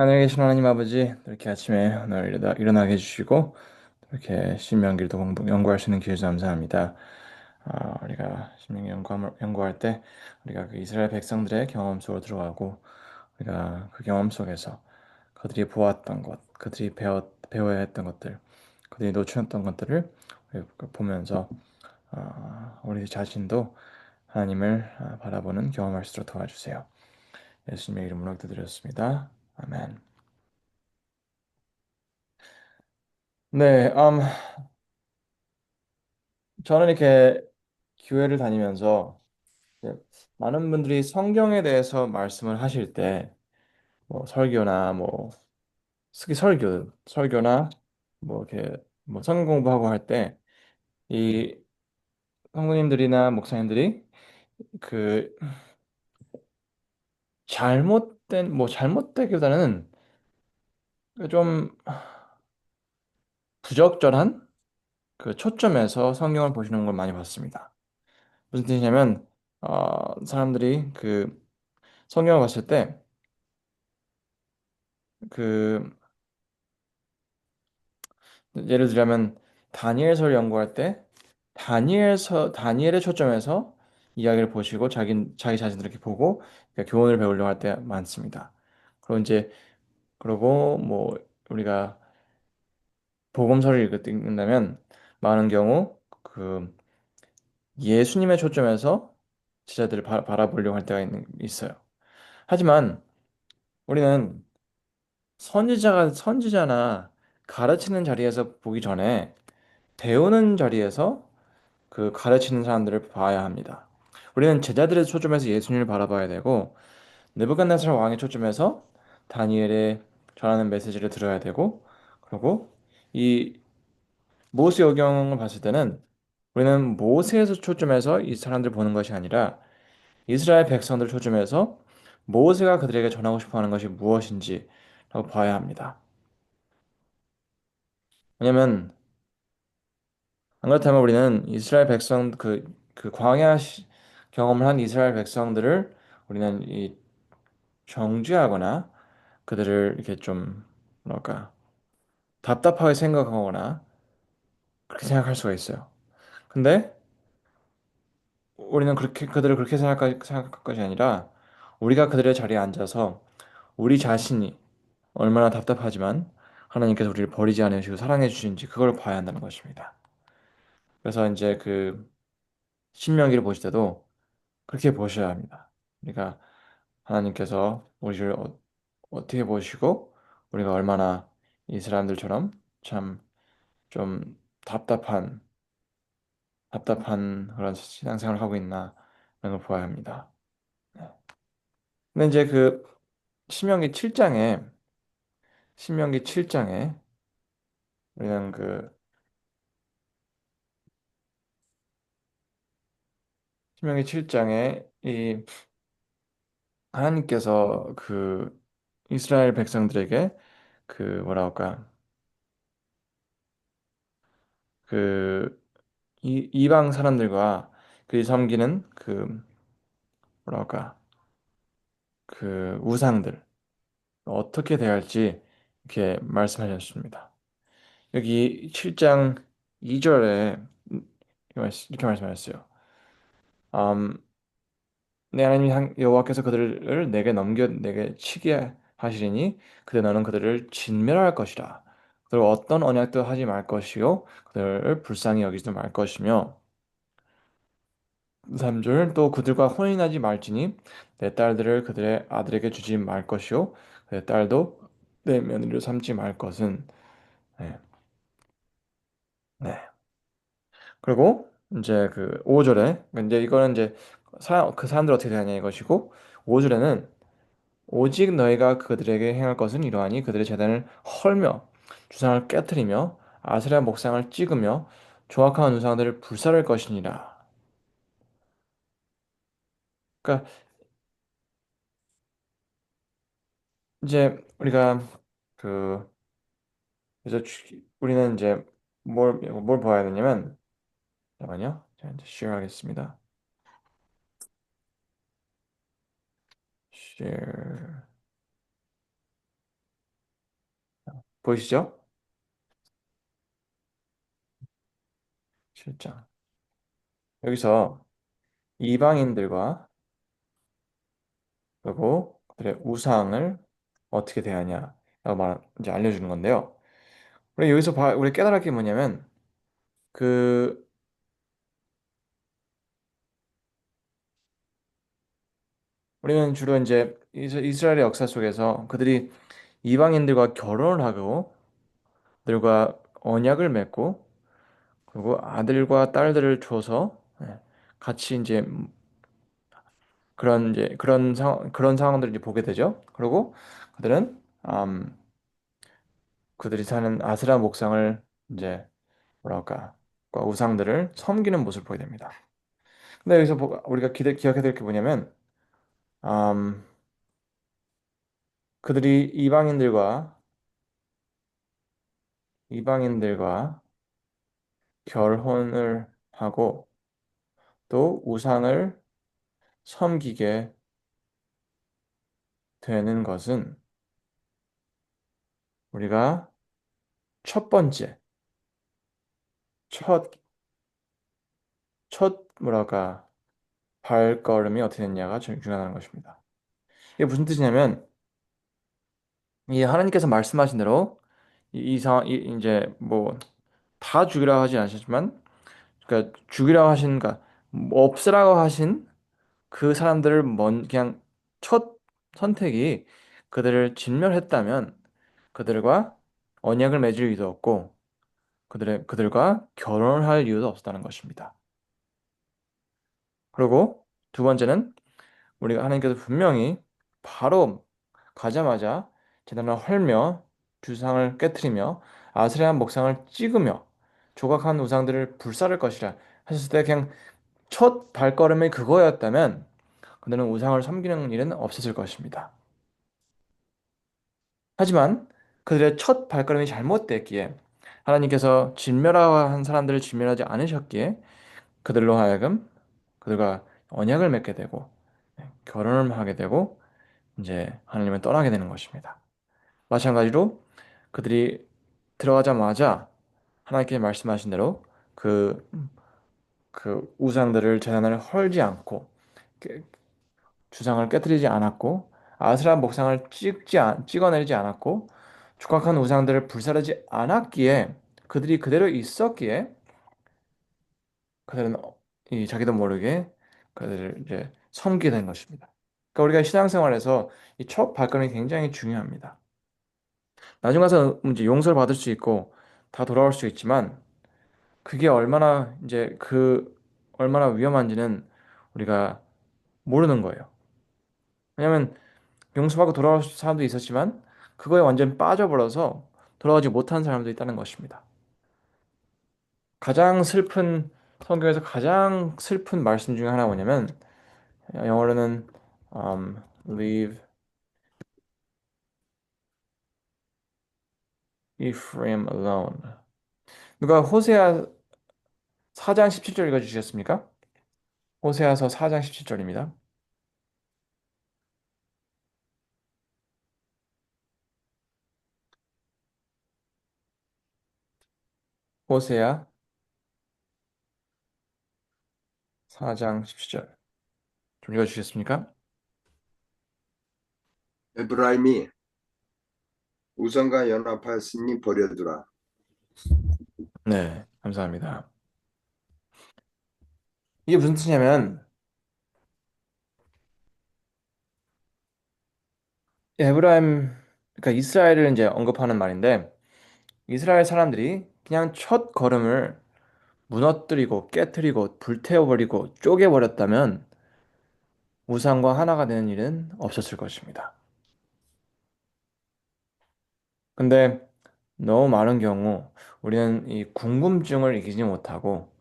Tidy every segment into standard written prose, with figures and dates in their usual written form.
하늘에 계신 하나님 아버지, 이렇게 아침에 오늘 일어나게 해주시고, 이렇게 신명기를 또 연구할 수 있는 기회 주 감사합니다. 우리가 신명기 연구할 때, 우리가 그 이스라엘 백성들의 경험 속으로 들어가고, 우리가 그 경험 속에서 그들이 보았던 것, 그들이 배워야 했던 것들, 그들이 놓쳤던 것들을 보면서, 우리 자신도 하나님을 바라보는 경험할 수 있도록 도와주세요. 예수님의 이름으로 기도드렸습니다. 아멘. 네, 저는 이렇게 교회를 다니면서 이제 많은 분들이 성경에 대해서 말씀을 하실 때, 뭐 설교나 뭐 특히 설교나 뭐 이렇게 뭐 성경 공부하고 할 때, 이 성도님들이나 목사님들이 그 잘못되기보다는 좀 부적절한 그 초점에서 성경을 보시는 걸 많이 봤습니다. 무슨 뜻이냐면, 사람들이 그 성경을 봤을 때그 예를 들자면 다니엘서를 연구할 때 다니엘의 초점에서 이야기를 보시고 자기 자신을 이렇게 보고 그러니까 교훈을 배우려고 할 때 많습니다. 그리고 이제 그러고 뭐 우리가 복음서를 읽는다면 많은 경우 그 예수님의 초점에서 제자들을 바라보려고 할 때가 있어요. 하지만 우리는 선지자나 가르치는 자리에서 보기 전에 배우는 자리에서 그 가르치는 사람들을 봐야 합니다. 우리는 제자들의 초점에서 예수님을 바라봐야 되고 느부갓네살 왕의 초점에서 다니엘의 전하는 메시지를 들어야 되고 그리고 이 모세오경을 봤을 때는 우리는 모세에서 초점에서 이 사람들 보는 것이 아니라 이스라엘 백성들 초점에서 모세가 그들에게 전하고 싶어 하는 것이 무엇인지라고 봐야 합니다. 왜냐하면 안 그렇다면 우리는 이스라엘 백성 그 경험을 한 이스라엘 백성들을 우리는 이 정죄하거나 그들을 이렇게 좀 뭐랄까 답답하게 생각하거나 그렇게 생각할 수가 있어요. 근데 우리는 그들을 그렇게 생각할 것이 아니라 우리가 그들의 자리에 앉아서 우리 자신이 얼마나 답답하지만 하나님께서 우리를 버리지 않으시고 사랑해 주신지 그걸 봐야 한다는 것입니다. 그래서 이제 그 신명기를 보실 때도 그렇게 보셔야 합니다. 그러니까 하나님께서 우리를 어떻게 보시고 우리가 얼마나 이 사람들처럼 참 좀 답답한 그런 신앙생활을 하고 있나 이런 걸 보아야 합니다. 네. 근데 이제 그 신명기 7장에 신명기 7장에 우리는 그 신명기 7장에 이 하나님께서 그 이스라엘 백성들에게 그 뭐라 할까 그 이방 사람들과 그 섬기는 그 뭐라 할까 그 우상들 어떻게 대할지 이렇게 말씀하셨습니다. 여기 7장 2절에 이렇게 말씀하셨어요. 음, 내 하나님 여호와께서 그들을 내게 치게 하시리니 그때 너는 그들을 진멸할 것이라. 그들 어떤 언약도 하지 말 것이요 그들을 불쌍히 여기지도 말 것이며 3절 또 그들과 혼인하지 말지니 내 딸들을 그들의 아들에게 주지 말 것이요 내 딸도 내 며느리로 삼지 말 것은 네. 네. 그리고 이제 그 5절에 이제 이거는 이제 그 사람들 어떻게 되느냐 이것이고 5절에는 오직 너희가 그들에게 행할 것은 이러하니 그들의 제단을 헐며 주상을 깨뜨리며 아세라 목상을 찍으며 조악한 우상들을 불살할 것이니라. 그러니까 이제 우리가 그 우리는 이제 뭘 봐야 되냐면 잠깐만요. 제가 이제 share 하겠습니다. share 보이시죠? 7장. 여기서 이방인들과 그리고 그들의 우상을 어떻게 대하냐라고 이제 알려주는 건데요. 우리 여기서 우리 깨달을 게 뭐냐면 그 우리는 주로 이제 이스라엘의 역사 속에서 그들이 이방인들과 결혼을 하고 그들과 언약을 맺고 그리고 아들과 딸들을 줘서 같이 이제 그런 상황들을 이제 보게 되죠. 그리고 그들은 그들이 사는 아스라 목상을 이제 뭐랄까 그 우상들을 섬기는 모습을 보게 됩니다. 근데 여기서 우리가 기억해야 될 게 뭐냐면 음, 그들이 이방인들과 결혼을 하고 또 우상을 섬기게 되는 것은 우리가 첫 번째, 첫, 첫 뭐랄까 발걸음이 어떻게 됐냐가 중요한 것입니다. 이게 무슨 뜻이냐면 이 하나님께서 말씀하신 대로 이제 뭐 다 죽이라 하지 않으셨지만 그러니까 죽이라고 하신 그러니까 뭐 없애라고 하신 그 사람들을 그냥 첫 선택이 그들을 진멸했다면 그들과 언약을 맺을 이유도 없고 그들과 결혼을 할 이유도 없었다는 것입니다. 그리고 두 번째는 우리가 하나님께서 분명히 바로 가자마자 제단을 헐며 주상을 깨뜨리며 아스레한 목상을 찍으며 조각한 우상들을 불사를 것이라 하셨을 때 그냥 첫 발걸음이 그거였다면 그들은 우상을 섬기는 일은 없었을 것입니다. 하지만 그들의 첫 발걸음이 잘못됐기에 하나님께서 진멸한 사람들을 진멸하지 않으셨기에 그들로 하여금 그들과 언약을 맺게 되고 결혼을 하게 되고 이제 하나님을 떠나게 되는 것입니다. 마찬가지로 그들이 들어가자마자 하나님께 말씀하신 대로 그, 그 우상들을 재단을 헐지 않고 주상을 깨뜨리지 않았고 아스란 목상을 찍어내지 않았고 축악한 우상들을 불사르지 않았기에 그들이 그대로 있었기에 그들은 이 자기도 모르게 그들을 이제 섬기게 된 것입니다. 그러니까 우리가 신앙생활에서 이 첫 발걸음이 굉장히 중요합니다. 나중 가서 이제 용서를 받을 수 있고 다 돌아올 수 있지만 그게 얼마나 위험한지는 우리가 모르는 거예요. 왜냐하면 용서받고 돌아올 사람도 있었지만 그거에 완전 빠져버려서 돌아오지 못한 사람도 있다는 것입니다. 가장 슬픈 성경에서 가장 슬픈 말씀 중에 하나가 뭐냐면 영어로는 leave Ephraim alone. 누가 호세아 4장 17절 읽어주시겠습니까? 호세아서 4장 17절입니다. 호세아 4장 17절 좀 읽어주시겠습니까? 에브라임이 우상과 연합하였으니 버려두라. 네, 감사합니다. 이게 무슨 뜻이냐면 에브라임 그러니까 이스라엘을 이제 언급하는 말인데 이스라엘 사람들이 그냥 첫 걸음을 무너뜨리고 깨뜨리고 불태워버리고 쪼개버렸다면 우상과 하나가 되는 일은 없었을 것입니다. 근데 너무 많은 경우 우리는 이 궁금증을 이기지 못하고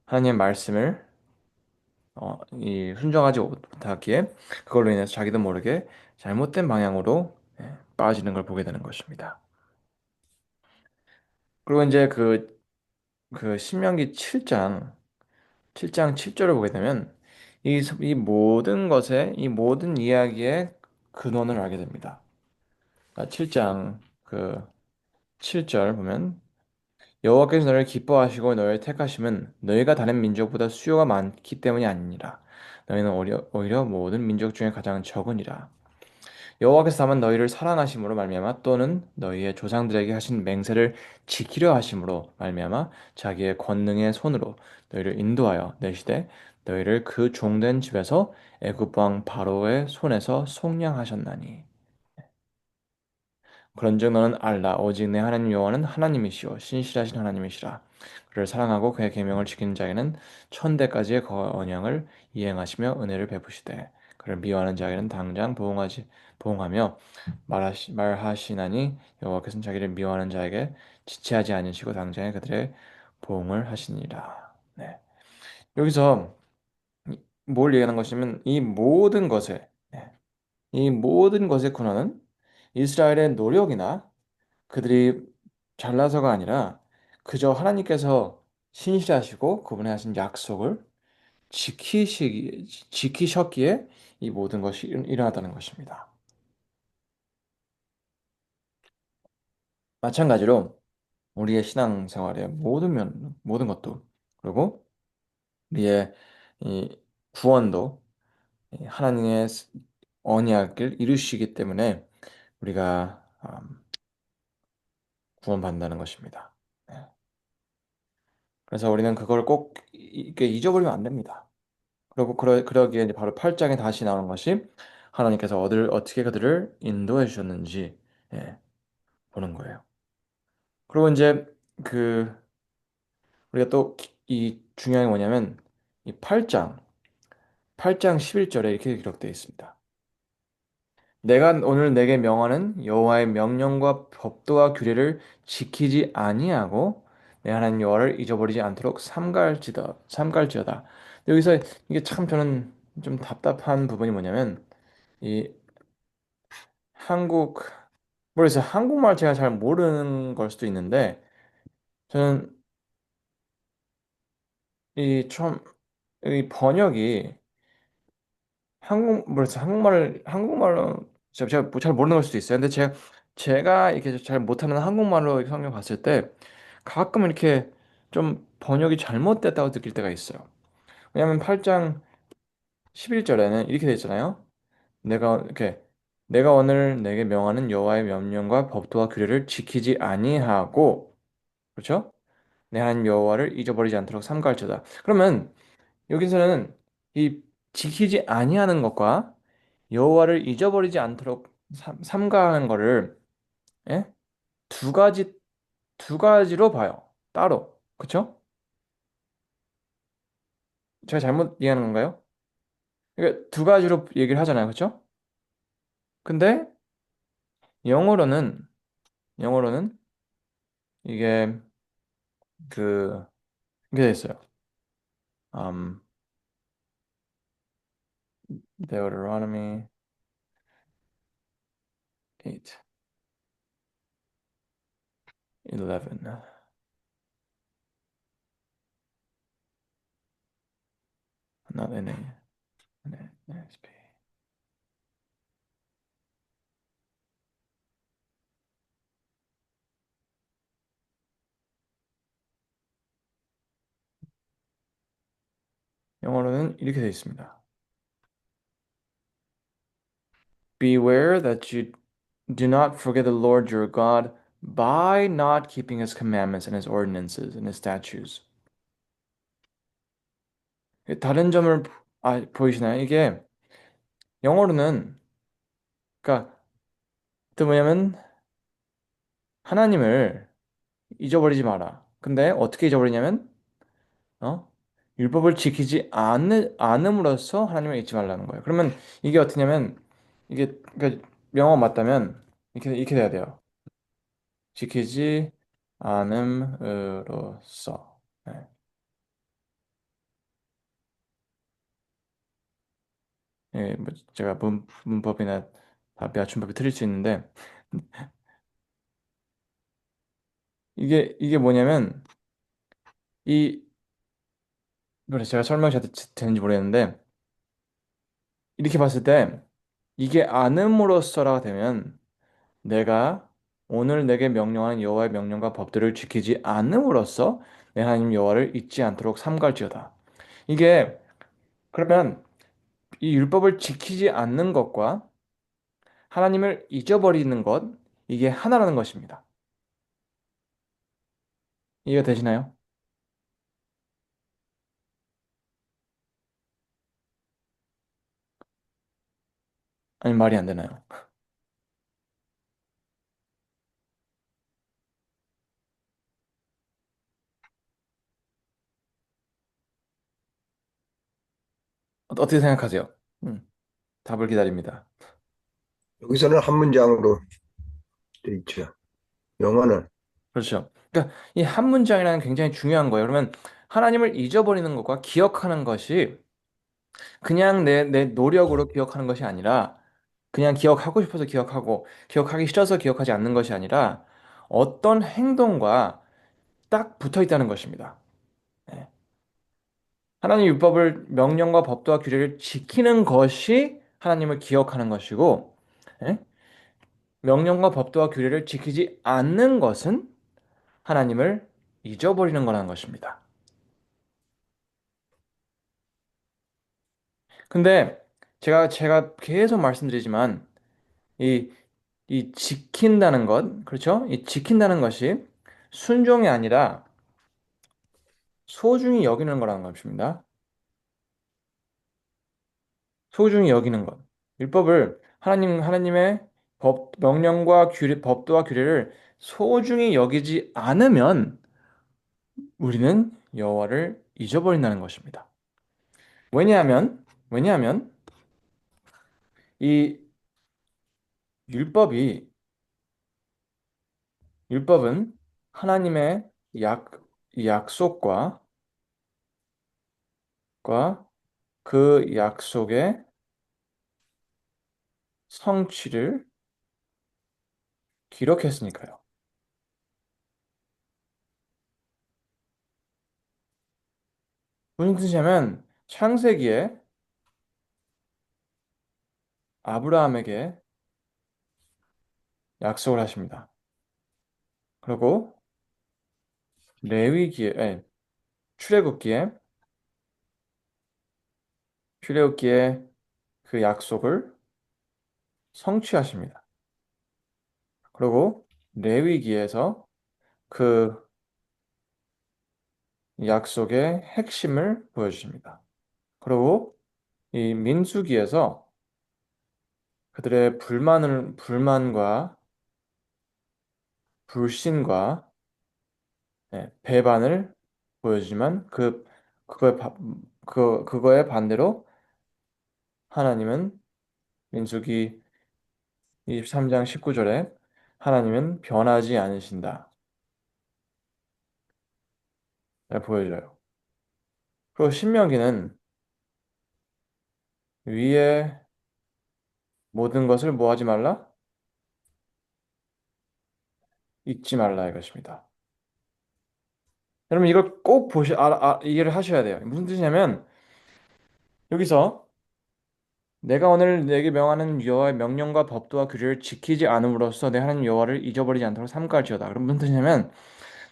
하나님의 말씀을 이 순종하지 못하기에 그걸로 인해서 자기도 모르게 잘못된 방향으로 빠지는 걸 보게 되는 것입니다. 그리고 이제 그 신명기 7장 7절을 보게 되면 이 모든 이 모든 이야기의 근원을 알게 됩니다. 7장 7절 보면 여호와께서 너를 기뻐하시고 너를 택하심은 너희가 다른 민족보다 수요가 많기 때문이 아니니라. 너희는 오히려 모든 민족 중에 가장 적으니라. 여호와께서 다만 너희를 사랑하심으로 말미암아 또는 너희의 조상들에게 하신 맹세를 지키려 하심으로 말미암아 자기의 권능의 손으로 너희를 인도하여 내시되 너희를 그 종된 집에서 애굽 왕 바로의 손에서 속량하셨나니. 그런즉 너는 알라 오직 내 하나님 여호와는 하나님이시오 신실하신 하나님이시라. 그를 사랑하고 그의 계명을 지키는 자에게는 천대까지의 언약을 이행하시며 은혜를 베푸시되 그를 미워하는 자에게는 당장 보응하며 말하시나니 여호와께서는 자기를 미워하는 자에게 지체하지 않으시고 당장에 그들의 보응을 하시니라. 네. 여기서 뭘 얘기하는 것이냐면 이 모든 것의 근원은 이스라엘의 노력이나 그들이 잘나서가 아니라 그저 하나님께서 신실하시고 그분이 하신 약속을 지키셨기에 이 모든 것이 일어났다는 것입니다. 마찬가지로 우리의 신앙생활의 모든 것도 그리고 우리의 이 구원도 이 하나님의 언약을 이루시기 때문에 우리가 구원받는다는 것입니다. 네. 그래서 우리는 그걸 꼭 이렇게 잊어버리면 안 됩니다. 그리고 그러기에 이제 바로 8장에 다시 나오는 것이 하나님께서 어떻게 그들을 인도해 주셨는지 예, 보는 거예요. 그리고 이제 그 우리가 또 이 중요한 게 뭐냐면 이 8장 11절에 이렇게 기록되어 있습니다. 내가 오늘 내게 명하는 여호와의 명령과 법도와 규례를 지키지 아니하고 내 하나님 여호와를 잊어버리지 않도록 삼갈지어다. 여기서 이게 참 저는 좀 답답한 부분이 뭐냐면 이 한국 모르겠어요. 한국말 제가 잘 모르는 걸 수도 있는데 저는 이 처음 이 번역이 모르겠어요. 한국말로 제가 뭐잘 모르는 걸 수도 있어요. 근데 제가 이렇게 잘 못하는 한국말로 이렇게 성경 봤을 때 가끔 이렇게 좀 번역이 잘못됐다고 느낄 때가 있어요. 왜냐하면 8장 11절에는 이렇게 돼 있잖아요. 내가 오늘 내게 명하는 여호와의 명령과 법도와 규례를 지키지 아니하고 그렇죠? 내 하나님 여호와를 잊어버리지 않도록 삼가할지어다. 그러면 여기서는 이 지키지 아니하는 것과 여호와를 잊어버리지 않도록 삼가하는 거를 예? 두 가지 두 가지로 봐요. 따로. 그렇죠? 제가 잘못 이해하는 건가요? 그러니까 두 가지로 얘기를 하잖아요. 그렇죠? 근데 영어로는 영어로는 이게 그 이게 돼 있어요. Um, Deuteronomy 8, 11. Not NASB. 영어로는 이렇게 돼 있습니다. Beware that you do not forget the Lord your God by not keeping his commandments and his ordinances and his statutes. 다른 점을 보이시나요? 이게 영어로는 그러니까 또 뭐냐면 하나님을 잊어버리지 마라. 근데 어떻게 잊어버리냐면 어? 율법을 지키지 않음으로써 하나님을 잊지 말라는 거예요. 그러면 이게 어떻냐면 이게 그러니까 영어 맞다면 이렇게 돼야 돼요. 지키지 않음으로써. 네. 예, 뭐 제가 문법이나 맞춤법이 틀릴 수 있는데 이게 뭐냐면 이 그래 제가 설명이 잘 되는지 모르겠는데 이렇게 봤을 때 이게 않음으로써라가 되면 내가 오늘 내게 명령하는 여호와의 명령과 법들을 지키지 않음으로써 내 하나님 여호와를 잊지 않도록 삼갈지어다. 이게 그러면 이 율법을 지키지 않는 것과 하나님을 잊어버리는 것, 이게 하나라는 것입니다. 이해가 되시나요? 아니, 말이 안 되나요? 어떻게 생각하세요? 음, 답을 기다립니다. 여기서는 한 문장으로 돼 있죠. 영어는 그렇죠. 그러니까 이 한 문장이라는 굉장히 중요한 거예요. 그러면 하나님을 잊어버리는 것과 기억하는 것이 그냥 내 노력으로 기억하는 것이 아니라 그냥 기억하고 싶어서 기억하고 기억하기 싫어서 기억하지 않는 것이 아니라 어떤 행동과 딱 붙어 있다는 것입니다. 예. 하나님 율법을 명령과 법도와 규례를 지키는 것이 하나님을 기억하는 것이고 예? 명령과 법도와 규례를 지키지 않는 것은 하나님을 잊어버리는 거라는 것입니다. 근데 제가 계속 말씀드리지만 이 이 지킨다는 것, 그렇죠? 이 지킨다는 것이 순종이 아니라 소중히 여기는 거라는 것입니다. 소중히 여기는 것. 율법을 하나님의 명령과 법도와 규례를 소중히 여기지 않으면 우리는 여호와를 잊어버린다는 것입니다. 왜냐하면 이 율법이 율법은 하나님의 약 약속과 그 약속의 성취를 기록했으니까요. 무슨 뜻이냐면 창세기에 아브라함에게 약속을 하십니다. 그리고 레위기에 출애굽기에 출애굽기에 그 약속을 성취하십니다. 그리고 레위기에서 그 약속의 핵심을 보여주십니다. 그리고 이 민수기에서 그들의 불만과 불신과 배반을 보여주지만 그거에 그거에 반대로 하나님은 민수기 23장 19절에 하나님은 변하지 않으신다. 보여줘요. 그리고 신명기는 위에 모든 것을 뭐 하지 말라? 잊지 말라 이것입니다. 여러분 이걸 꼭 이해를 하셔야 돼요. 무슨 뜻이냐면 여기서 내가 오늘 내게 명하는 여호와의 명령과 법도와 규례를 지키지 않음으로써 내 하나님 여호와를 잊어버리지 않도록 삼가할지어다. 그럼 무슨 뜻이냐면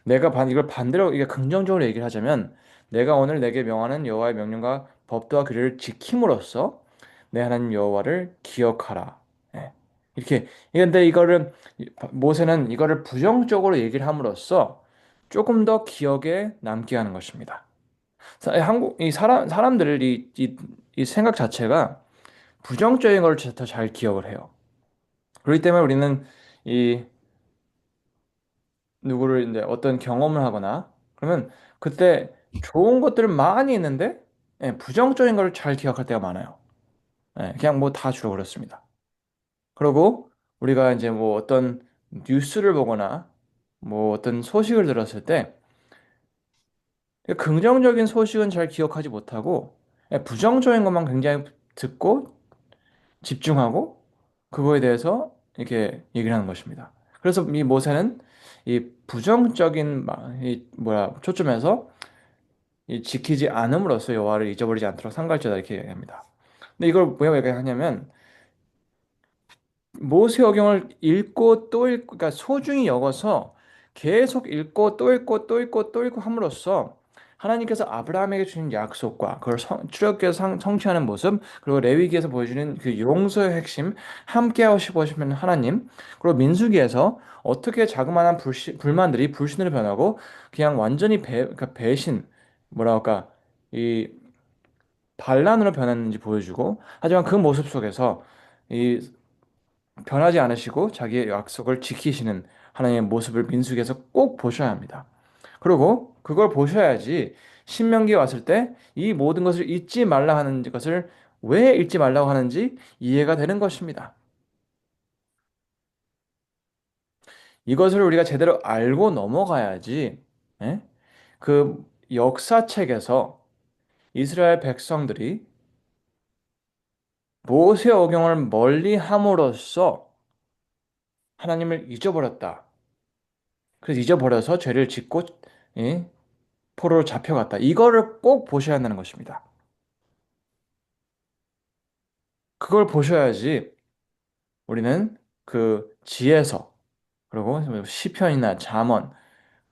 이걸 반대로 이게 긍정적으로 얘기를 하자면 내가 오늘 내게 명하는 여호와의 명령과 법도와 규례를 지킴으로써 내 하나님 여호와를 기억하라. 예. 이렇게 근데 이거를 모세는 이거를 부정적으로 얘기를 함으로써 조금 더 기억에 남게 하는 것입니다. 한국 이 사람들 이 생각 자체가 부정적인 걸 더 잘 기억을 해요. 그렇기 때문에 우리는 이 누구를 이제 어떤 경험을 하거나 그러면 그때 좋은 것들을 많이 있는데 부정적인 걸 잘 기억할 때가 많아요. 그냥 뭐 다 주로 그렇습니다. 그리고 우리가 이제 뭐 어떤 뉴스를 보거나 뭐 어떤 소식을 들었을 때 긍정적인 소식은 잘 기억하지 못하고 부정적인 것만 굉장히 듣고 집중하고 그거에 대해서 이렇게 얘기를 하는 것입니다. 그래서 이 모세는 이 부정적인 이 뭐야 초점에서 이 지키지 않음으로써 여호와를 잊어버리지 않도록 삼갈지어다 이렇게 얘기합니다. 근데 이걸 왜 얘기하냐면 모세오경을 읽고 또 읽고, 그러니까 소중히 여겨서 계속 읽고 또 읽고 또 읽고 또 읽고 함으로써 하나님께서 아브라함에게 주신 약속과 그걸 출애굽기에서 성취하는 모습, 그리고 레위기에서 보여주는 그 용서의 핵심, 함께 하시고 싶으면 하나님, 그리고 민수기에서 어떻게 자그마한 불만들이 불신으로 변하고 그냥 완전히 그러니까 배신, 뭐라 할까, 이 반란으로 변했는지 보여주고, 하지만 그 모습 속에서 이 변하지 않으시고 자기의 약속을 지키시는 하나님의 모습을 민수기에서 꼭 보셔야 합니다. 그리고 그걸 보셔야지 신명기에 왔을 때 이 모든 것을 잊지 말라 하는 것을 왜 잊지 말라고 하는지 이해가 되는 것입니다. 이것을 우리가 제대로 알고 넘어가야지, 예? 그 역사책에서 이스라엘 백성들이 모세 오경을 멀리 함으로써 하나님을 잊어버렸다. 그래서 잊어버려서 죄를 짓고, 예? 포로로 잡혀갔다. 이거를 꼭 보셔야 한다는 것입니다. 그걸 보셔야지 우리는 그 지혜서, 그리고 시편이나 잠언,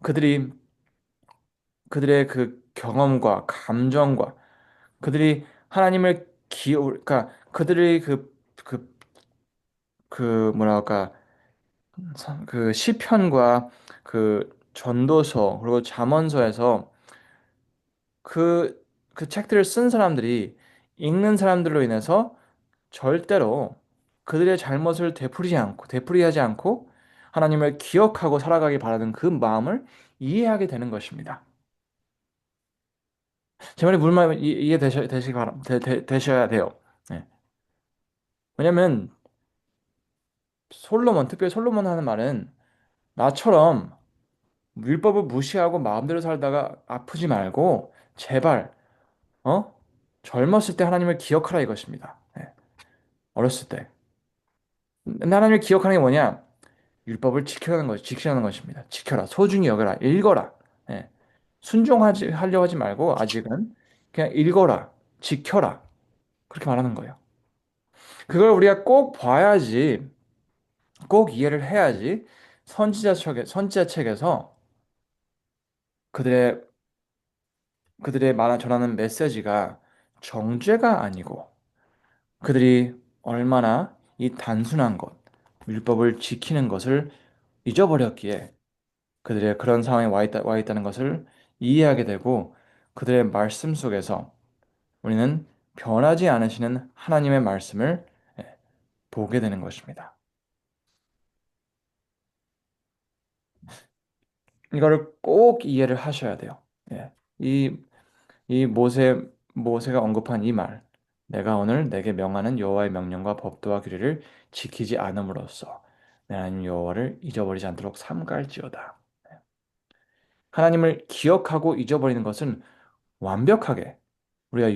그들이 그들의 그 경험과 감정과 그들이 하나님을 그러니까 그들의 뭐랄까, 그 시편과 그 전도서, 그리고 잠언서에서 그 그 책들을 쓴 사람들이 읽는 사람들로 인해서 절대로 그들의 잘못을 되풀이하지 않고 하나님을 기억하고 살아가길 바라는 그 마음을 이해하게 되는 것입니다. 제 말이 무슨 말인지 되셔야 돼요. 네. 왜냐면 특별히 솔로몬 하는 말은, 나처럼 율법을 무시하고 마음대로 살다가 아프지 말고 제발, 어? 젊었을 때 하나님을 기억하라 이것입니다. 네. 어렸을 때. 하나님을 기억하는 게 뭐냐? 지키라는 것입니다. 지켜라, 소중히 여겨라, 읽어라. 예. 하려고 하지 말고 아직은 그냥 읽어라, 지켜라. 그렇게 말하는 거예요. 그걸 우리가 꼭 봐야지, 꼭 이해를 해야지 선지자 책에서 그들의 전하는 메시지가 정죄가 아니고 그들이 얼마나 이 단순한 것, 율법을 지키는 것을 잊어버렸기에 그들의 그런 상황에 와 있다는 것을 이해하게 되고, 그들의 말씀 속에서 우리는 변하지 않으시는 하나님의 말씀을 예, 보게 되는 것입니다. 이거를 꼭 이해를 하셔야 돼요. 예. 이, 이 모세가 언급한 이 말, 내가 오늘 내게 명하는 여호와의 명령과 법도와 규례를 지키지 않음으로써 내 하나님 여호와를 잊어버리지 않도록 삼갈지어다. 하나님을 기억하고 잊어버리는 것은 완벽하게 우리가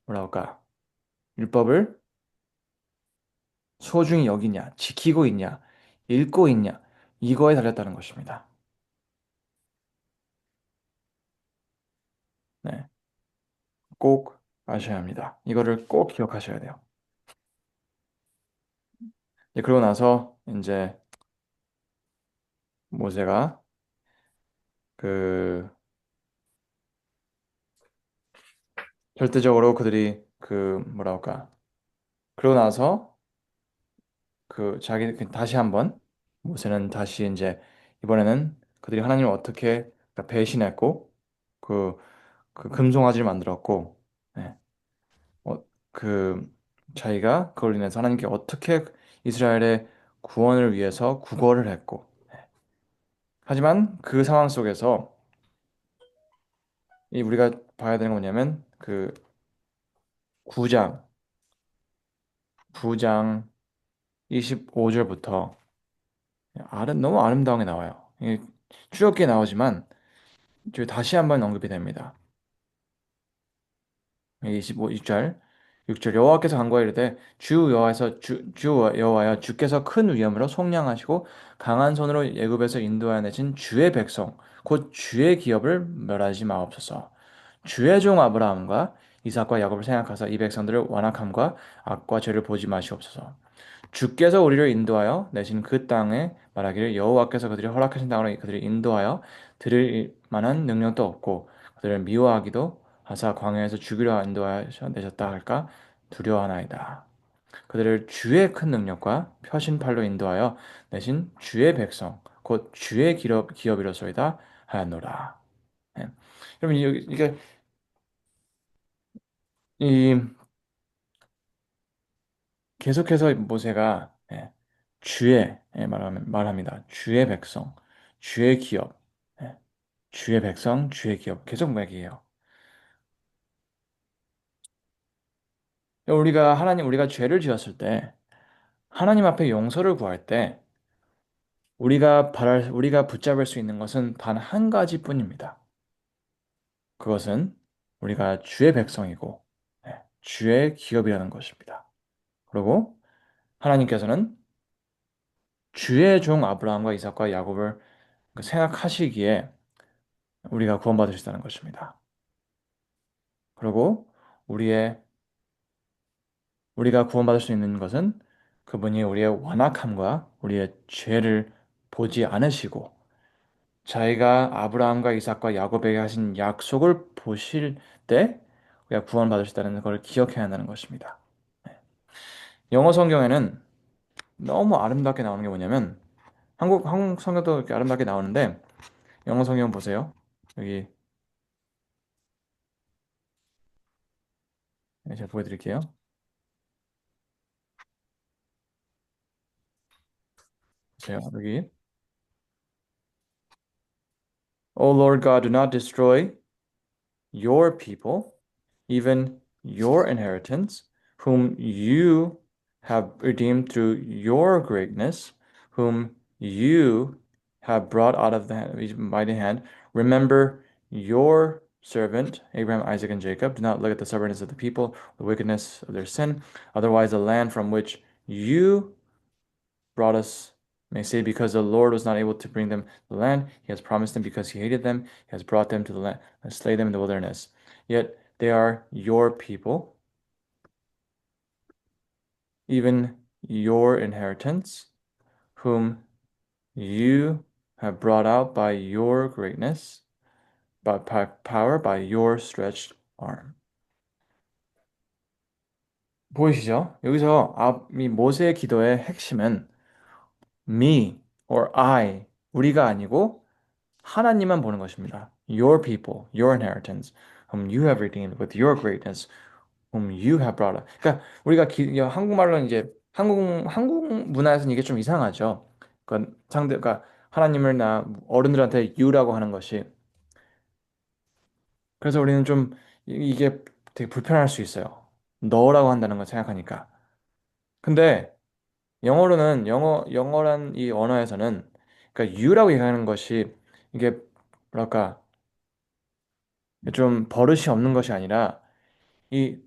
뭐라 할까? 율법을 소중히 여기냐, 지키고 있냐, 읽고 있냐, 이거에 달렸다는 것입니다. 네, 꼭 아셔야 합니다. 이거를 꼭 기억하셔야 돼요. 그러고 나서 이제 모세가 그 절대적으로 그들이 뭐라 할까? 그러고 나서 다시 한번 모세는 다시 이제 이번에는 그들이 하나님을 어떻게 그러니까 배신했고 그, 그 금송아지를 만들었고, 네. 어, 그 자기가 그걸 인해서 하나님께 어떻게 이스라엘의 구원을 위해서 구걸을 했고, 하지만 그 상황 속에서 이 우리가 봐야 되는 건 뭐냐면 그 9장 9장 25절부터 너무 아름다운 게 나와요. 이게 출애굽기에 나오지만 저 다시 한번 언급이 됩니다. 6절 6절 여호와께서 간구하 이르되 주 여호와여 주께서 큰 위엄으로 속량하시고 강한 손으로 애굽에서 인도하여 내신 주의 백성 곧 주의 기업을 멸하지 마옵소서. 주의 종 아브라함과 이삭과 야곱을 생각하사 이 백성들을 완악함과 악과 죄를 보지 마시옵소서. 주께서 우리를 인도하여 내신 그 땅에 말하기를 여호와께서 그들이 허락하신 땅으로 그들을 인도하여 들을 만한 능력도 없고 그들을 미워하기도 하사 광야에서 죽이려 인도하셔 내셨다 할까 두려워하나이다. 그들을 주의 큰 능력과 펴신 팔로 인도하여 내신 주의 백성 곧 주의 기업이로소이다 하였노라. 예. 여러분 이게 이 계속해서 모세가 주의 말합니다. 주의 백성, 주의 기업, 예, 주의 백성, 주의 기업 계속 얘기해요. 우리가 죄를 지었을 때 하나님 앞에 용서를 구할 때 우리가 붙잡을 수 있는 것은 단 한 가지뿐입니다. 그것은 우리가 주의 백성이고 주의 기업이라는 것입니다. 그리고 하나님께서는 주의 종 아브라함과 이삭과 야곱을 생각하시기에 우리가 구원받을 수 있다는 것입니다. 그리고 우리의 우리가 구원받을 수 있는 것은 그분이 우리의 완악함과 우리의 죄를 보지 않으시고 자기가 아브라함과 이삭과 야곱에게 하신 약속을 보실 때 우리가 구원받을 수 있다는 걸 기억해야 한다는 것입니다. 영어 성경에는 너무 아름답게 나오는 게 뭐냐면 한국 성경도 이렇게 아름답게 나오는데 영어 성경 보세요. 여기 제가 보여드릴게요. 보세요. 여기 O Lord God, do not destroy your people, even your inheritance, whom you have redeemed through your greatness, whom you have brought out of the mighty hand. Remember your servant, Abraham, Isaac, and Jacob. Do not look at the stubbornness of the people, the wickedness of their sin. Otherwise, the land from which you brought us may say, because the Lord was not able to bring them to the land he has promised them, because he hated them, he has brought them to the land and slay them in the wilderness. Yet they are your people, even your inheritance, whom you have brought out by your greatness, by power, by your stretched arm. 보이시죠? 여기서 이 모세의 기도의 핵심은 me or I, 우리가 아니고 하나님만 보는 것입니다. Your people, your inheritance, whom you have redeemed with your greatness, whom you have brought up. 그러니까 우리가 한국말로는 이제 한국 문화에서는 이게 좀 이상하죠. 그러니까 그러니까 하나님을 어른들한테 you라고 하는 것이 그래서 우리는 좀 이게 되게 불편할 수 있어요. 너라고 한다는 걸 생각하니까. 근데 영어란 이 언어에서는 그러니까 you라고 얘기하는 것이 이게 뭐랄까 좀 버릇이 없는 것이 아니라 이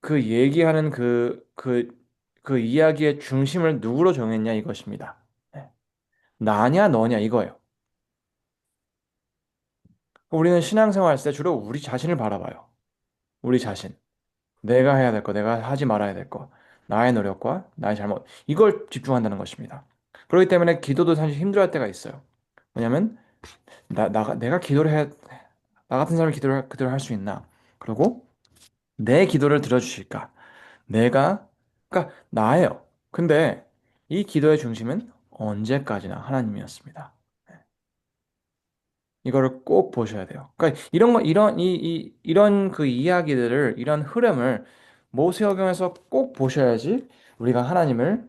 그 얘기하는 그 이야기의 중심을 누구로 정했냐 이것입니다. 네. 나냐 너냐 이거예요. 우리는 신앙생활 할 때 주로 우리 자신을 바라봐요. 우리 자신. 내가 해야 될 거, 내가 하지 말아야 될 거, 나의 노력과 나의 잘못 이걸 집중한다는 것입니다. 그렇기 때문에 기도도 사실 힘들어할 때가 있어요. 왜냐면 내가 기도를 해, 나 같은 사람이 기도를 그대로 할 수 있나? 그리고 내 기도를 들어주실까? 내가, 그러니까 나예요. 근데 이 기도의 중심은 언제까지나 하나님이었습니다. 이거를 꼭 보셔야 돼요. 그러니까 이런 그 이야기들을, 이런 흐름을 모세오경에서 꼭 보셔야지 우리가 하나님을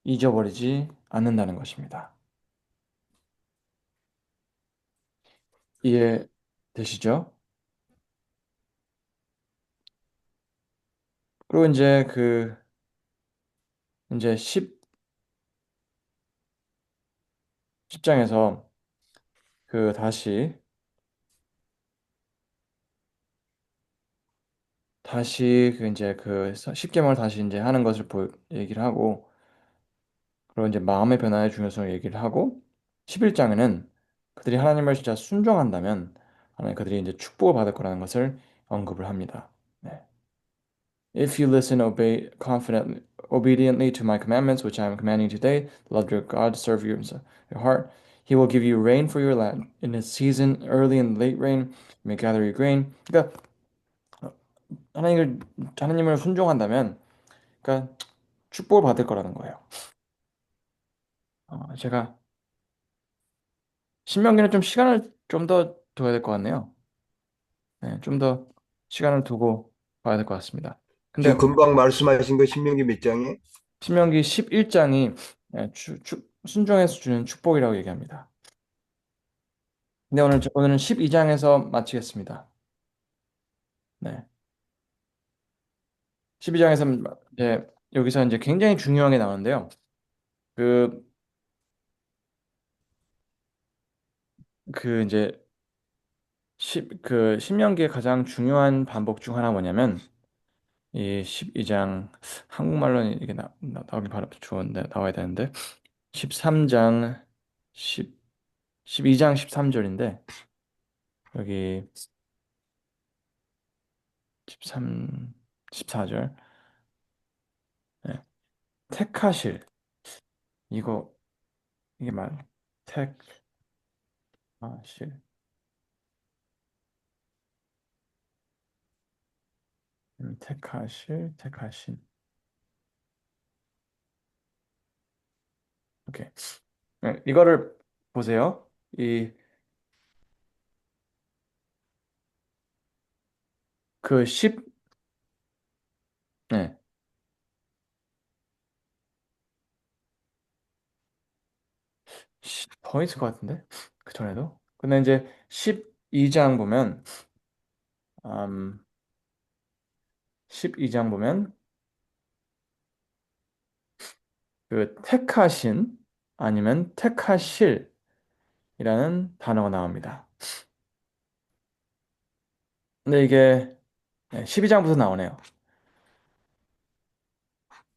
잊어버리지 않는다는 것입니다. 이해되시죠? 그리고 이제 10장에서 그 다시 이제 그 10계명을 다시 이제 하는 것을 얘기를 하고 그리고 이제 마음의 변화의 중요성을 얘기를 하고 11장에는 그들이 하나님을 진짜 순종한다면 하나님 그들이 이제 축복을 받을 거라는 것을 언급을 합니다. 네. If you listen, obey confidently, obediently to my commandments, which I am commanding today, the Lord your God, serve your heart. He will give you rain for your land in its season, early and late rain. You may gather your grain. 그러니까 하나님을 하나님을 순종한다면, 그러니까 축복을 받을 거라는 거예요. 제가 신명기는 좀 시간을 좀 더 둬야 될 것 같네요. 네, 좀 더 시간을 두고 봐야 될 것 같습니다. 지금 근데 금방 말씀하신 거 신명기 몇 장에? 신명기 11장이 순종해서 주는 축복이라고 얘기합니다. 근데 오늘은 12장에서 마치겠습니다. 네. 12장에서 이제 여기서 이제 굉장히 중요한 게 나오는데요. 그, 이제 신명기의 가장 중요한 반복 중 하나가 뭐냐면 이 12장 한국말로는 이게 나오기 바로 좋은데 나와야 되는데 13장 10 12장 13절인데 여기 13 14절 네. 택하실 이거 이게 말 택하실 택하신 오케이 네, 이거를 보세요. 이 그 10, 네, 더 있을 것 같은데? 그 전에도? 근데 이제 12장 보면, 12장 보면, 그 택하신 아니면 택하실이라는 단어가 나옵니다. 근데 이게 12장부터 나오네요.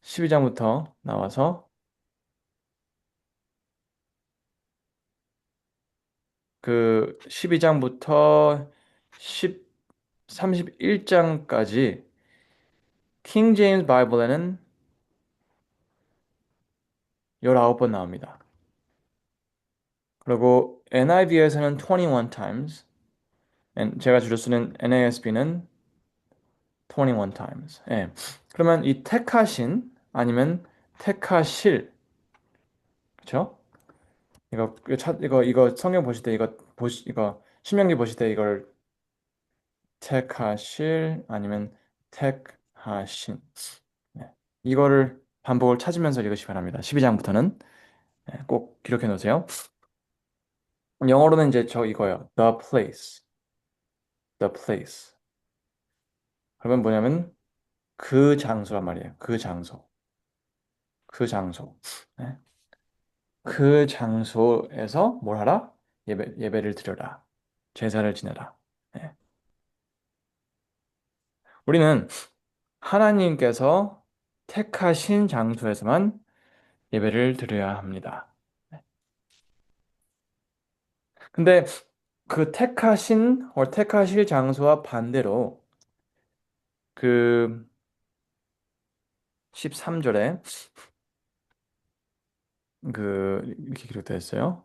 12장부터 나와서 그 12장부터 10, 31장까지 킹 제임스 바이블에는 19번 나옵니다. 그리고 NIV에서는 21 times, 제가 주로 쓰는 NASB는 21 times. 예. 그러면 이 택하신 아니면 택하실, 그렇죠? 이거 성경 보실 때 이거 신명기 보실 때 이걸 택하실 아니면 택하신. 네. 이거를 반복을 찾으면서 읽으시기 바랍니다. 12장부터는 꼭 기록해 놓으세요. 영어로는 이제 저 이거예요. The place. The place. 그러면 뭐냐면 그 장소란 말이에요. 그 장소. 그 장소. 네. 그 장소에서 뭘 하라? 예배를 드려라. 제사를 지내라. 네. 우리는 하나님께서 택하신 장소에서만 예배를 드려야 합니다. 네. 근데 그 택하실 장소와 반대로 그 13절에 이렇게 기록되어 있어요.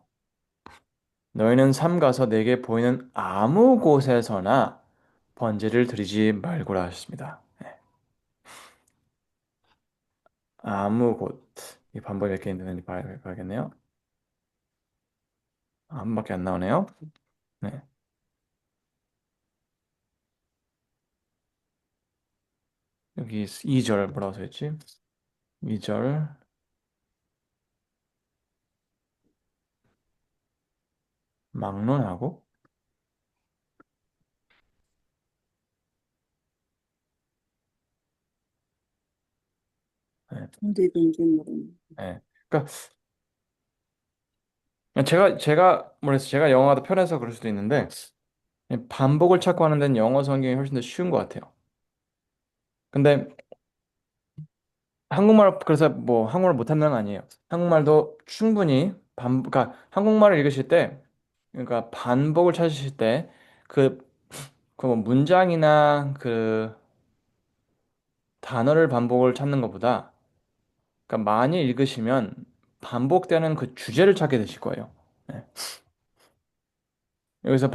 너희는 삼가서 내게 보이는 아무 곳에서나 번제를 드리지 말고라 하셨습니다. 네. 아무 곳. 이 반복이 몇 개 있는지 봐야겠네요. 아무밖에 안 나오네요. 네. 여기 2절 뭐라고 써있지? 2절 막론하고 네. 언제든지 모르는. 네. 그러니까 제가 영어가 더 편해서 그럴 수도 있는데 반복을 찾고 하는 데는 영어 성경이 훨씬 더 쉬운 것 같아요. 근데 그래서 뭐 한국말 못하는 건 아니에요. 한국말도 충분히 그러니까 한국말을 읽으실 때, 그러니까 반복을 찾으실 때, 그, 그 뭐 문장이나 단어를 반복을 찾는 것보다, 그러니까 많이 읽으시면 반복되는 그 주제를 찾게 되실 거예요. 네. 여기서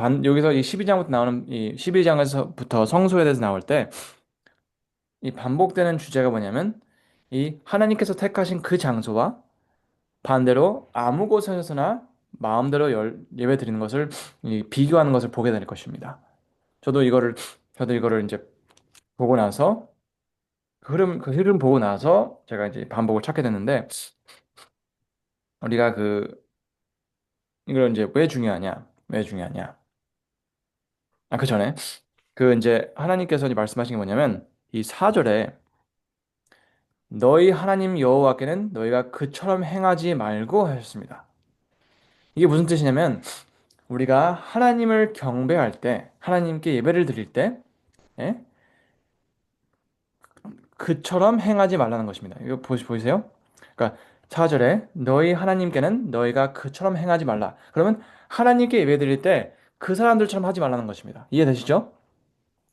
이 12장부터 나오는 이 12장에서부터 성소에 대해서 나올 때 이 반복되는 주제가 뭐냐면 이 하나님께서 택하신 그 장소와 반대로 아무 곳에서나 마음대로 예배 드리는 것을 이 비교하는 것을 보게 될 것입니다. 저도 이거를 저도 이거를 이제 보고 나서 그 흐름 보고 나서 제가 이제 반복을 찾게 됐는데 우리가 이걸 이제 왜 중요하냐? 왜 중요하냐? 그 전에 이제 하나님께서 이제 말씀하신 게 뭐냐면 이 4절에 너희 하나님 여호와께는 너희가 그처럼 행하지 말고 하셨습니다. 이게 무슨 뜻이냐면 우리가 하나님을 경배할 때, 하나님께 예배를 드릴 때, 예? 그처럼 행하지 말라는 것입니다. 이거 보이세요? 그러니까 4절에 너희 하나님께는 너희가 그처럼 행하지 말라. 그러면 하나님께 예배 드릴 때 그 사람들처럼 하지 말라는 것입니다. 이해되시죠?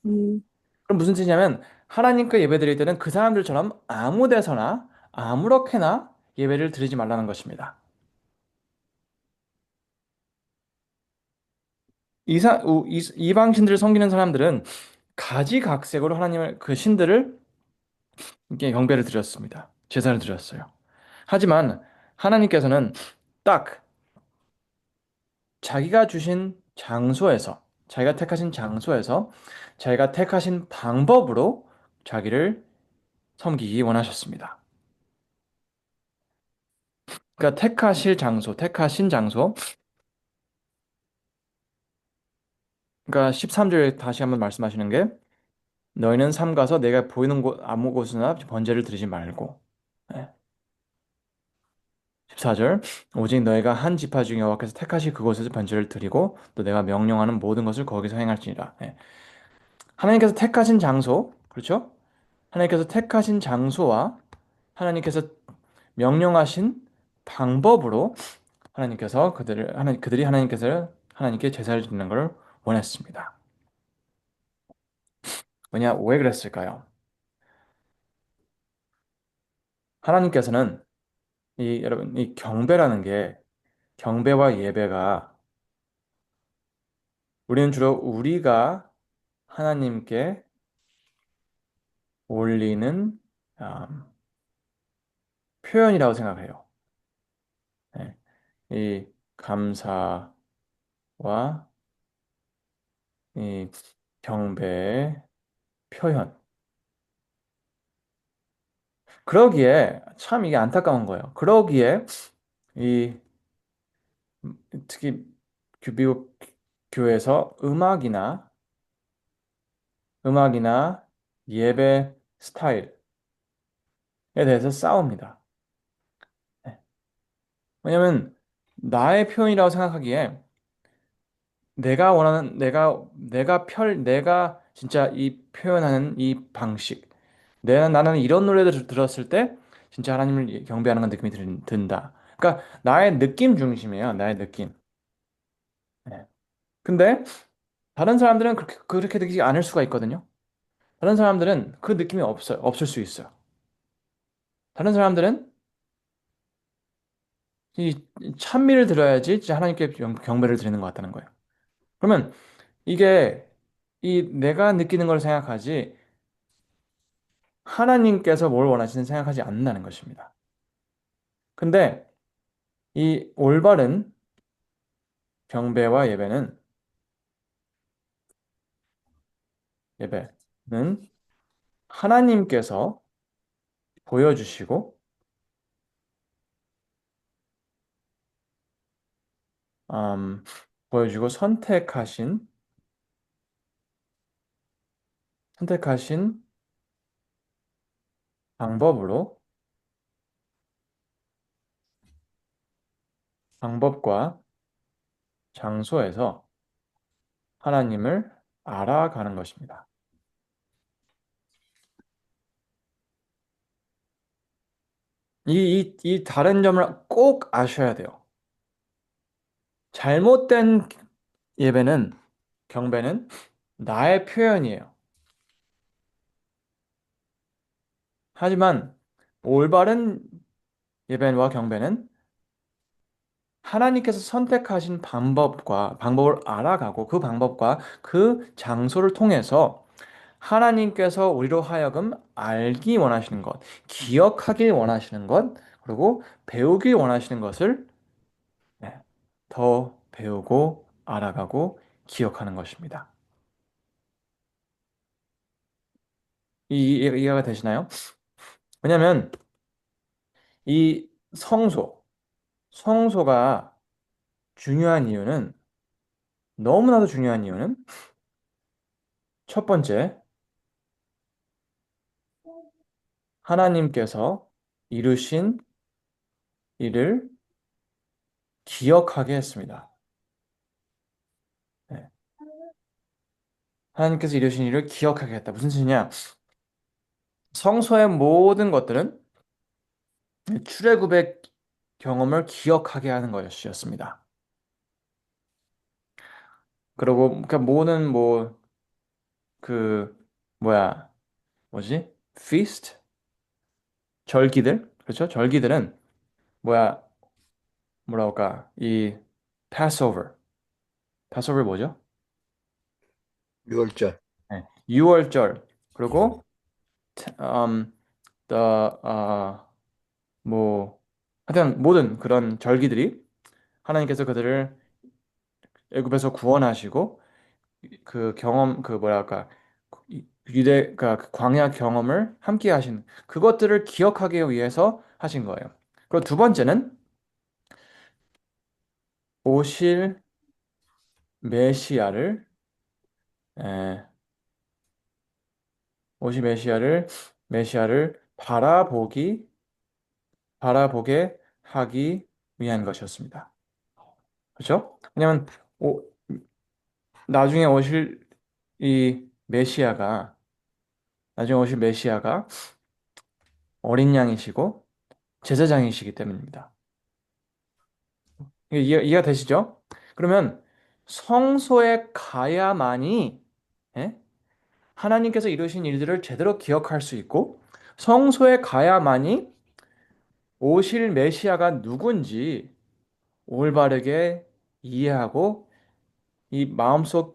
음, 그럼 무슨 뜻이냐면 하나님께 예배 드릴 때는 그 사람들처럼 아무 데서나 아무렇게나 예배를 드리지 말라는 것입니다. 이방 신들을 섬기는 사람들은 가지각색으로 하나님을 그 신들을 이렇게 경배를 드렸습니다. 제사를 드렸어요. 하지만 하나님께서는 딱 자기가 주신 장소에서, 자기가 택하신 장소에서, 자기가 택하신 방법으로 자기를 섬기기 원하셨습니다. 그러니까 택하신 장소. 그러니까 13절 다시 한번 말씀하시는 게 너희는 삼가서 내가 보이는 곳 아무 곳이나 번제를 드리지 말고. 네. 14절 오직 너희가 한 지파 중에 여호와께서 택하시 그곳에서 번제를 드리고 또 내가 명령하는 모든 것을 거기서 행할지니라. 예. 하나님께서 택하신 장소, 그렇죠? 하나님께서 택하신 장소와 하나님께서 명령하신 방법으로 그들이 하나님께 제사를 드리는 것을 원했습니다. 왜 그랬을까요? 하나님께서는 여러분 이 경배와 예배가 우리는 주로 우리가 하나님께 올리는 음, 표현이라고 생각해요. 네. 이 감사와 이 경배의 표현. 그러기에 참 이게 안타까운 거예요. 그러기에 이 특히 미국 교회에서 음악이나 예배 스타일에 대해서 싸웁니다. 네. 왜냐면 나의 표현이라고 생각하기에 내가 원하는 내가 진짜 이 표현하는 이 방식 나는 이런 노래를 들었을 때 진짜 하나님을 경배하는 건 느낌이 든다. 그러니까 나의 느낌 중심이에요. 나의 느낌. 네. 근데 다른 사람들은 그렇게 느끼지 않을 수가 있거든요. 다른 사람들은 그 느낌이 없을 수 있어요. 다른 사람들은 이 찬미를 들어야지 진짜 하나님께 경배를 드리는 것 같다는 거예요. 그러면 이게 내가 느끼는 걸 생각하지 하나님께서 뭘 원하시는 생각하지 않는다는 것입니다. 근데 이 올바른 경배와 예배는 하나님께서 보여주시고, 음, 보여주고 선택하신 방법으로, 방법과 장소에서 하나님을 알아가는 것입니다. 이 다른 점을 꼭 아셔야 돼요. 잘못된 예배는, 경배는 나의 표현이에요. 하지만 올바른 예배와 경배는 하나님께서 선택하신 방법을 알아가고 그 방법과 그 장소를 통해서 하나님께서 우리로 하여금 알기 원하시는 것, 기억하길 원하시는 것, 그리고 배우길 원하시는 것을 네, 더 배우고 알아가고 기억하는 것입니다. 이해가 되시나요? 왜냐하면 이 성소가 중요한 이유는 너무나도 중요한 이유는 첫 번째, 하나님께서 이루신 일을 기억하게 했습니다. 네. 하나님께서 이루신 일을 기억하게 했다. 무슨 뜻이냐? 성소의 모든 것들은 출애굽의 경험을 기억하게 하는 것이었습니다. 그리고 그러니까 모든 그 뭐야 뭐지? feast 절기들 그렇죠? 절기들은 뭐야 뭐라고 할까? 이 Passover 뭐죠? 유월절. 네. 유월절 그리고 um, the 뭐 하여튼 모든 그런 절기들이 하나님께서 그들을 애굽에서 구원하시고 그 경험 그 뭐랄까 유대가 그 광야 경험을 함께 하신 그것들을 기억하기 위해서 하신 거예요. 그리고 두 번째는 오실 메시아를 에, 오실 메시아를 바라보게 하기 위한 것이었습니다. 그렇죠? 왜냐하면 오, 나중에 오실 이 메시아가 나중에 오실 메시아가 어린 양이시고 제사장이시기 때문입니다. 이해가 되시죠? 그러면 성소에 가야만이 예? 하나님께서 이루신 일들을 제대로 기억할 수 있고 성소에 가야만이 오실 메시아가 누군지 올바르게 이해하고 이 마음속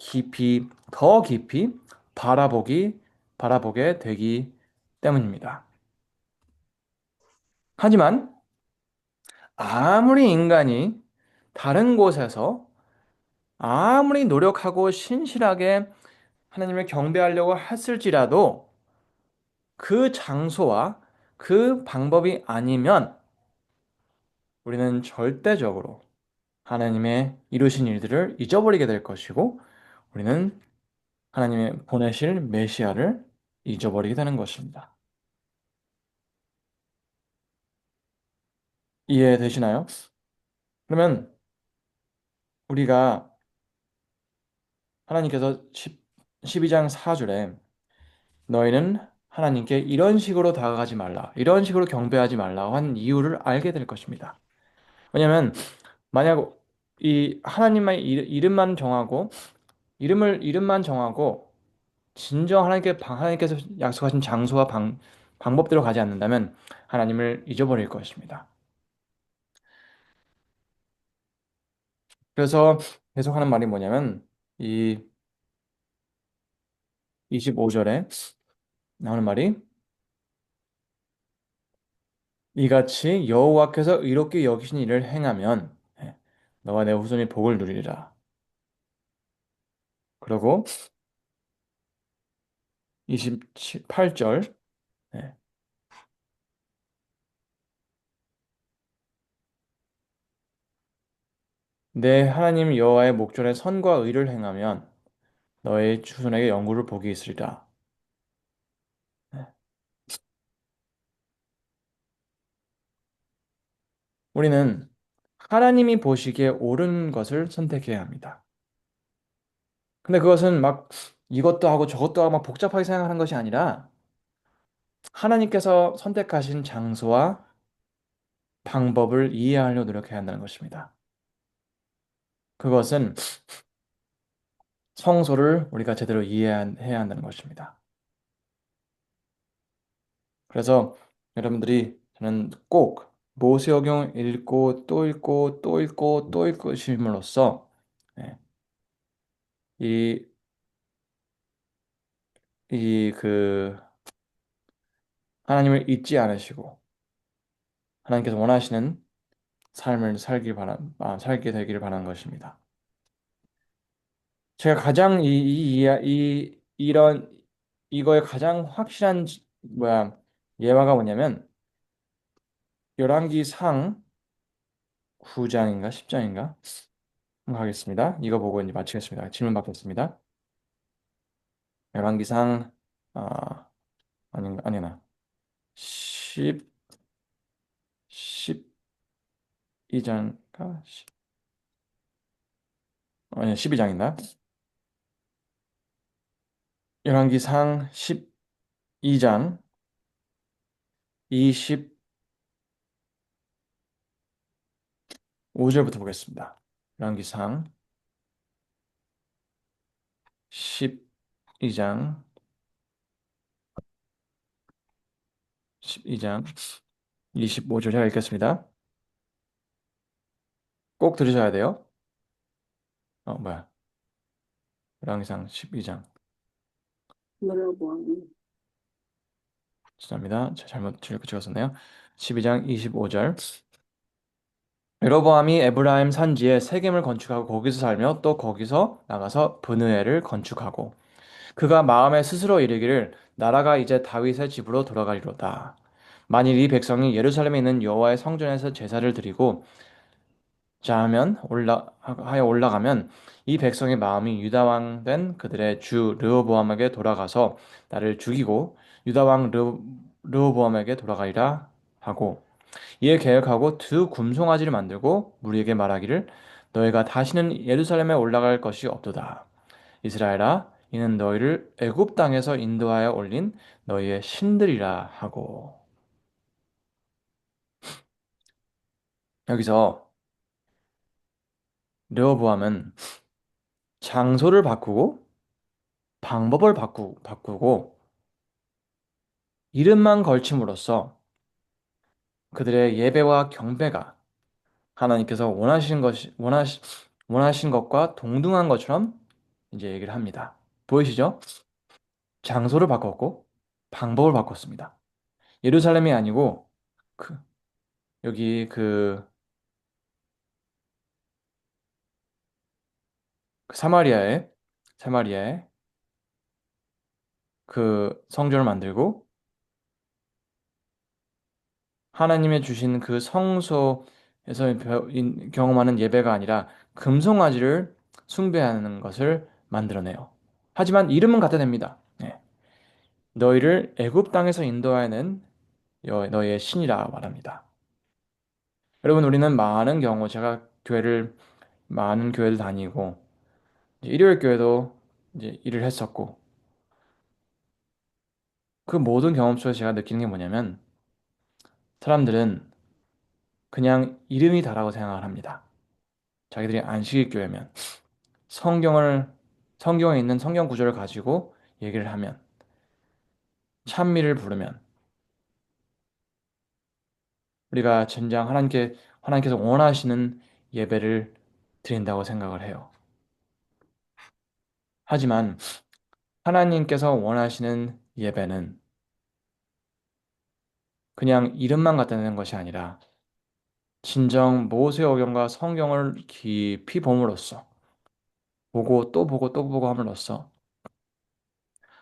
더 깊이 바라보게 되기 때문입니다. 하지만 아무리 인간이 다른 곳에서 아무리 노력하고 신실하게 하나님을 경배하려고 했을지라도 그 장소와 그 방법이 아니면 우리는 절대적으로 하나님의 이루신 일들을 잊어버리게 될 것이고 우리는 하나님의 보내실 메시아를 잊어버리게 되는 것입니다. 이해되시나요? 그러면 우리가 하나님께서 12장 4절에 너희는 하나님께 이런 식으로 다가가지 말라, 이런 식으로 경배하지 말라 한 이유를 알게 될 것입니다. 왜냐하면 만약 이 하나님만 이름만 정하고 이름만 정하고 진정 하나님께서 약속하신 장소와 방법대로 가지 않는다면 하나님을 잊어버릴 것입니다. 그래서 계속 하는 말이 뭐냐면 이 25절에 나오는 말이 이같이 여호와께서 의롭게 여기신 일을 행하면 너와 내 후손이 복을 누리리라. 그리고 28절 내 하나님 여호와의 목전에 선과 의를 행하면 너의 후손에게 영구를 복이 있으리라. 우리는 하나님이 보시기에 옳은 것을 선택해야 합니다. 근데 그것은 막 이것도 하고 저것도 하고 막 복잡하게 생각하는 것이 아니라 하나님께서 선택하신 장소와 방법을 이해하려고 노력해야 한다는 것입니다. 그것은 성소를 우리가 제대로 이해해야 한다는 것입니다. 그래서 여러분들이 저는 꼭 모세오경 읽고 또 읽고 또 읽고 또 읽으심으로써 예, 이, 하나님을 잊지 않으시고 하나님께서 원하시는 삶을 살게 되기를 바라는 것입니다. 제가 가장 이거의 가장 확실한 예화가 뭐냐면 열왕기상 9장인가 10장인가 한번 가겠습니다. 이거 보고 이제 마치겠습니다. 질문 받겠습니다. 열왕기상 아 아닌가 아니나 10 12장인가 아니 12장인가 열왕기상 12장 25절부터 보겠습니다. 열왕기상 12장 12장 25절 제가 읽겠습니다. 꼭 들으셔야 돼요. 뭐야? 열왕기상 12장. 여러분, 죄송합니다. 제가 잘못 찍었었네요. 12장 25절. 여로보암이 에브라임 산지에 세겜을 건축하고 거기서 살며 또 거기서 나가서 브느엘을 건축하고 그가 마음에 스스로 이르기를 나라가 이제 다윗의 집으로 돌아가리로다. 만일 이 백성이 예루살렘에 있는 여호와의 성전에서 제사를 드리고 하여 올라가면 이 백성의 마음이 유다 왕 된 그들의 주 르호보암에게 돌아가서 나를 죽이고 유다 왕 르호보암에게 돌아가리라 하고 이에 계획하고 두 금송아지를 만들고 무리에게 말하기를 너희가 다시는 예루살렘에 올라갈 것이 없도다. 이스라엘아 이는 너희를 애굽 땅에서 인도하여 올린 너희의 신들이라 하고 여기서 르호보암은 장소를 바꾸고 방법을 바꾸고 이름만 걸침으로써 그들의 예배와 경배가 하나님께서 원하신 것과 동등한 것처럼 이제 얘기를 합니다. 보이시죠? 장소를 바꿨고 방법을 바꿨습니다. 예루살렘이 아니고 그 여기 그 사마리아에 그 성전을 만들고 하나님의 주신 그 성소에서 경험하는 예배가 아니라 금송아지를 숭배하는 것을 만들어내요. 하지만 이름은 갖다 댑니다. 네. 너희를 애굽 땅에서 인도하여낸 너희의 신이라 말합니다. 여러분 우리는 많은 경우 제가 많은 교회를 다니고 이제 일요일 교회도 이제 일을 했었고 그 모든 경험 속에서 제가 느끼는 게 뭐냐면 사람들은 그냥 이름이 다라고 생각을 합니다. 자기들이 안식일 교회면 성경을 성경에 있는 성경 구절을 가지고 얘기를 하면 찬미를 부르면 우리가 진정 하나님께서 원하시는 예배를 드린다고 생각을 해요. 하지만 하나님께서 원하시는 예배는 그냥 이름만 갖다 내는 것이 아니라 진정 모세오경과 성경을 깊이 봄으로써 보고 또 보고 또 보고 함으로써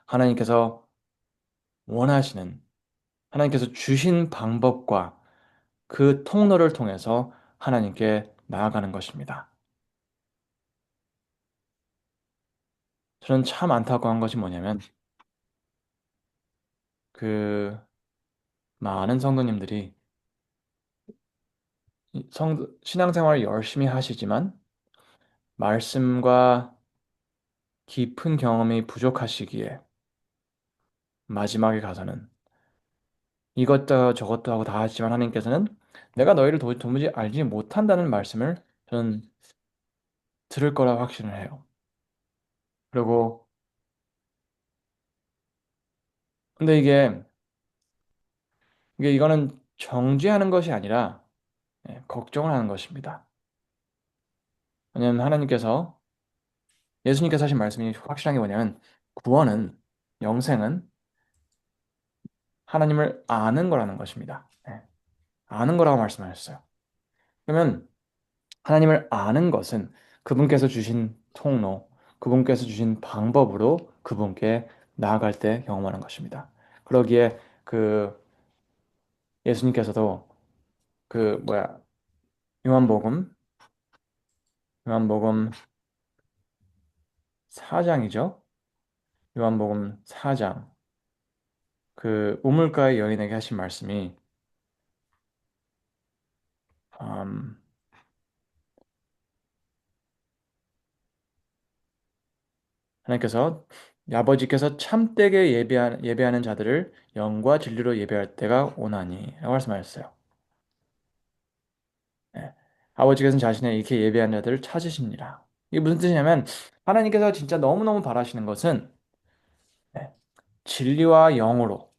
하나님께서 원하시는 하나님께서 주신 방법과 그 통로를 통해서 하나님께 나아가는 것입니다. 저는 참 안타까운 것이 뭐냐면 그 많은 성도님들이 신앙생활을 열심히 하시지만 말씀과 깊은 경험이 부족하시기에 마지막에 가서는 이것도 저것도 하고 다 하지만 하나님께서는 내가 너희를 도무지 알지 못한다는 말씀을 저는 들을 거라 확신을 해요. 그리고 근데 이게 이거는 정죄하는 것이 아니라 걱정을 하는 것입니다. 왜냐하면 예수님께서 하신 말씀이 확실한 게 뭐냐면 구원은, 영생은 하나님을 아는 거라는 것입니다. 아는 거라고 말씀하셨어요. 그러면 하나님을 아는 것은 그분께서 주신 통로, 그분께서 주신 방법으로 그분께 나아갈 때 경험하는 것입니다. 그러기에 그 예수님께서도 그 뭐야 요한복음 요한복음 4장이죠. 요한복음 4장 그 우물가의 여인에게 하신 말씀이 음, 하나님께서 아버지께서 참되게 예배하는 자들을 영과 진리로 예배할 때가 오나니 라고 말씀하셨어요. 예. 아버지께서는 자신의 이렇게 예배하는 자들을 찾으십니다. 이게 무슨 뜻이냐면 하나님께서 진짜 너무너무 바라시는 것은 예, 진리와 영으로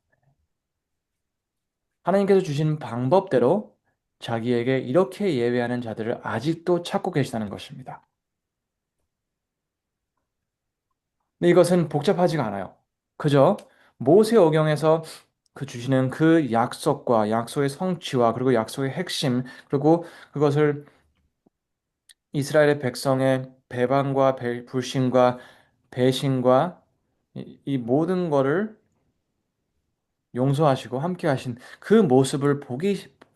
하나님께서 주신 방법대로 자기에게 이렇게 예배하는 자들을 아직도 찾고 계시다는 것입니다. 근데 이것은 복잡하지가 않아요. 그저 모세오경에서 그 주시는 그 약속과 약속의 성취와 그리고 약속의 핵심 그리고 그것을 이스라엘의 백성의 배반과 불신과 배신과 이 모든 거를 용서하시고 함께 하신 그 모습을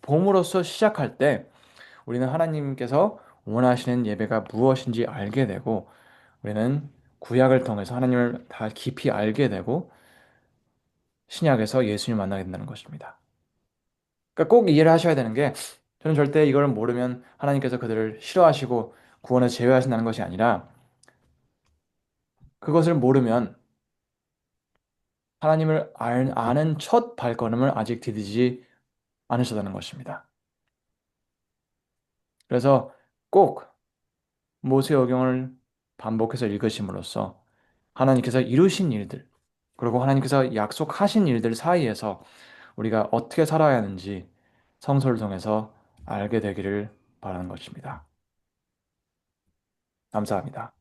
봄으로써 시작할 때 우리는 하나님께서 원하시는 예배가 무엇인지 알게 되고 우리는 구약을 통해서 하나님을 다 깊이 알게 되고 신약에서 예수님을 만나게 된다는 것입니다. 그러니까 꼭 이해를 하셔야 되는 게 저는 절대 이걸 모르면 하나님께서 그들을 싫어하시고 구원에서 제외하신다는 것이 아니라 그것을 모르면 아는 첫 발걸음을 아직 디디지 않으셨다는 것입니다. 그래서 꼭 모세오경을 반복해서 읽으심으로써 하나님께서 이루신 일들, 그리고 하나님께서 약속하신 일들 사이에서 우리가 어떻게 살아야 하는지 성서를 통해서 알게 되기를 바라는 것입니다. 감사합니다.